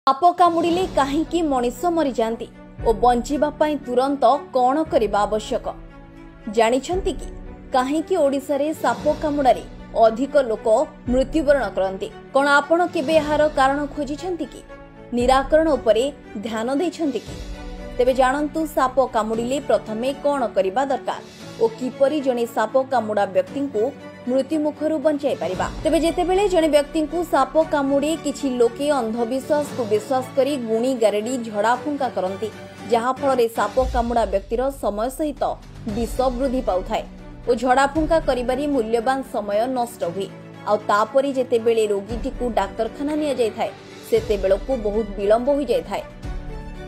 Shop कामुड़िले काहींकि Manish मरी जाती और बंचिबा पई तुरंत कौन करबा आवश्यक जानिछंती कि काहींकि ओडिसा रे साप कामुड़ारे अधिक लोक मृत्युवरण करते कौन आपण केबे एहार कारण खोजिछंती कि निराकरण उपरे ध्यान दैछंती कि तेबे जानंतु साप कामुड़िले प्रथमे कौन करबा दरकार और किपरि जने साप कामुड़ा व्यक्ति को मृत्यु मुखरु बंचाई परिबा। तेबे जेतेबेले जने व्यक्ति को साप कामुड़े किछि लोके अंधविश्वास को विश्वास करी गुणी गारेडी झड़ा फुंका करंती जहा फल रे साप कामुड़ा व्यक्तिर समय सहित विष वृद्धि पाउथाय और झड़ा फुंका करिबारी मूल्यवान समय नष्ट हुए आ तापरि जेतेबेले रोगीटी को डाक्तरखाना निया जाय थाय सेतेबेलको बहुत विलंब हो जाय थाय।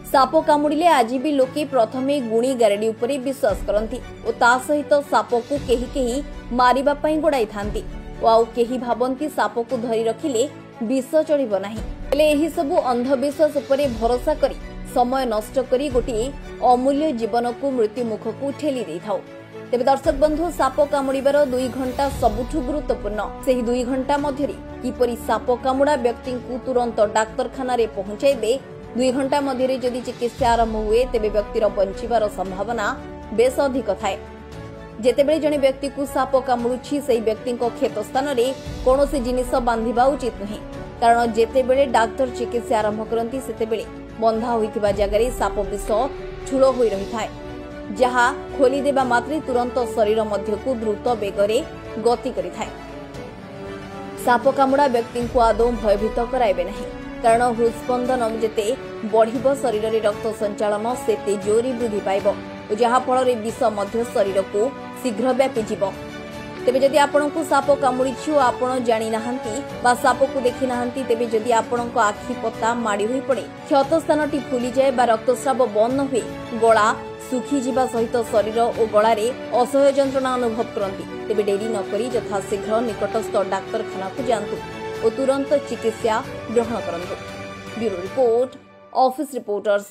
साप कामुड़िले आज भी लोके प्रथमे गुणी गारेडी उपरे विश्वास करती और ता सहित साप को केही केही मारिबा पई गोड़ाई थांती और आउ केही भाबंती साप को धरी रखिले विष चढ़िबो नाही। हेले एही सबु अंधविश्वास उपरे भरोसा करी समय नष्ट करी गोटे अमूल्य जीवन को मृत्यु मुख को ठेली देथाउ। तेबे दर्शक बंधु साप कामुड़िबार 2 घंटा सबुठु गुरुत्वपूर्ण सेही 2 घंटा मध्यरी किपरि साप कामुड़ा व्यक्ति को तुरंत डाक्तरखाना रे पहुंचाइबे 2 घंटा मध्य जदि चिकित्सा आरंभ हुए तेबे व्यक्तिर बंचिबार संभावना बेस अधिक थाए। जेतेबेले जने व्यक्ति को साप कामुड़ुछि सेही व्यक्ति क्षेत्र स्थान रे कोनोसी जिनिस बांधिबा उचित नहीं कारण जेतेबेले डाक्टर चिकित्सा आरंभ करंती सेतेबेले बंधा होइतिबा जगह साप विष ठूल होई रही थाए जहा खोली देबा मात्रे तुरंत शरीर मध्य को द्रुत बेगरे गति करि थाए। साप कामुड़ा व्यक्ति को आदौ भयभीत कराइबे नहीं कारण हृदस्पंदन जेते बढ़िबो शरीर रे रक्त संचालन सेते जोरी वृद्धि पाइबो जहा फल रे विष मध्य शरीर को शीघ्र व्यापी जीवो। तेबे जदि आपन को साप कामुड़िछि और आपन जानि नाहंती बा साप को देखि नाहंती तेबे जदि आपन को आखि पता माडी होई पड़े क्षत स्थानटी फुली जाए बा रक्तस्राव बंद हुए गला सुखी जीवा सहित शरीर और गलारे असह्य जंत्रणा अनुभव करंती तेबे डेरी न करी यथा शीघ्र निकटस्थ डाक्तरखाना को जांतु और तुरंत चिकित्सा ग्रहण करंतु। Bureau report, office reporters.